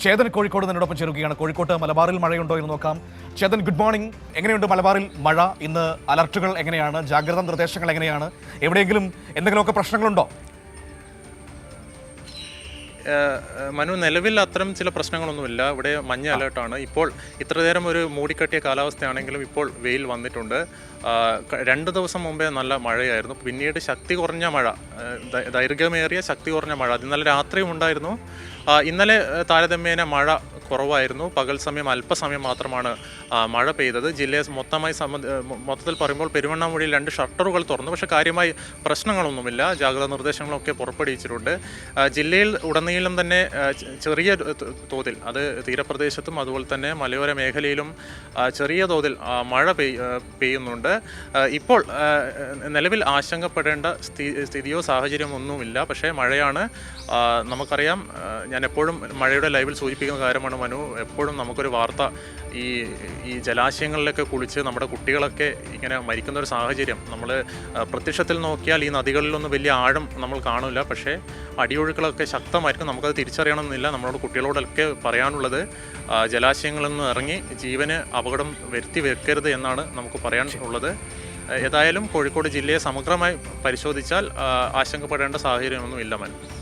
ചേതൻ കോഴിക്കോട് നിന്നോടൊപ്പം ചേരുകയാണ്. കോഴിക്കോട്ട് മലബാറിൽ മഴയുണ്ടോ എന്ന് നോക്കാം. Chetan, good morning. എങ്ങനെയുണ്ട് മലബാറിൽ മഴ? ഇന്ന് അലർട്ടുകൾ എങ്ങനെയാണ്? ജാഗ്രതാ നിർദ്ദേശങ്ങൾ എങ്ങനെയാണ്? എവിടെയെങ്കിലും എന്തെങ്കിലുമൊക്കെ പ്രശ്നങ്ങളുണ്ടോ? മനു, നിലവിൽ അത്തരം ചില പ്രശ്നങ്ങളൊന്നുമില്ല. ഇവിടെ മഞ്ഞ അലേർട്ടാണ്. ഇപ്പോൾ ഇത്രനേരം ഒരു മൂടിക്കെട്ടിയ കാലാവസ്ഥയാണെങ്കിലും ഇപ്പോൾ വെയിൽ വന്നിട്ടുണ്ട്. 2 ദിവസം മുമ്പേ നല്ല മഴയായിരുന്നു. പിന്നീട് ശക്തി കുറഞ്ഞ മഴ, ദൈർഘ്യമേറിയ ശക്തി കുറഞ്ഞ മഴ അത് ഇന്നലെ രാത്രിയും ഉണ്ടായിരുന്നു. ഇന്നലെ താരതമ്യേന മഴ കുറവായിരുന്നു. പകൽ സമയം അല്പസമയം മാത്രമാണ് മഴ പെയ്തത്. ജില്ലയെ മൊത്തത്തിൽ പറയുമ്പോൾ പെരുവണ്ണാമൂഴിയിൽ 2 ഷട്ടറുകൾ തുറന്നു. പക്ഷേ കാര്യമായി പ്രശ്നങ്ങളൊന്നുമില്ല. ജാഗ്രതാ നിർദ്ദേശങ്ങളൊക്കെ പുറപ്പെടുവിച്ചിട്ടുണ്ട്. ജില്ലയിൽ ഉടനീളം തന്നെ ചെറിയ തോതിൽ, അത് തീരപ്രദേശത്തും അതുപോലെ തന്നെ മലയോര മേഖലയിലും ചെറിയ തോതിൽ മഴ പെയ്യുന്നുണ്ട്. ഇപ്പോൾ നിലവിൽ ആശങ്കപ്പെടേണ്ട സ്ഥിതിയോ സാഹചര്യമോ ഒന്നുമില്ല. പക്ഷേ മഴയാണ്. നമുക്കറിയാം, ഞാൻ എപ്പോഴും മഴയുടെ ലൈവിൽ സൂചിപ്പിക്കുന്ന കാര്യമാണ് മനു. എപ്പോഴും നമുക്കൊരു വാർത്ത, ഈ ജലാശയങ്ങളിലൊക്കെ കുളിച്ച് നമ്മുടെ കുട്ടികളൊക്കെ ഇങ്ങനെ മരിക്കുന്ന ഒരു സാഹചര്യം നമ്മൾ പ്രത്യക്ഷത്തിൽ നോക്കിയാൽ ഈ നദികളിലൊന്നും വലിയ ആഴം നമ്മൾ കാണില്ല. പക്ഷേ അടിയൊഴുക്കുകളൊക്കെ ശക്തമായിരിക്കും. നമുക്കത് തിരിച്ചറിയണമെന്നില്ല. നമ്മളോട് കുട്ടികളോടൊക്കെ പറയാനുള്ളത്, ജലാശയങ്ങളിൽ നിന്ന് ഇറങ്ങി ജീവന് അപകടം വരുത്തി വെക്കരുത് എന്നാണ് നമുക്ക് പറയാനുള്ളത്. ഏതായാലും കോഴിക്കോട് ജില്ലയെ സമഗ്രമായി പരിശോധിച്ചാൽ ആശങ്കപ്പെടേണ്ട സാഹചര്യമൊന്നും ഇല്ല മനു.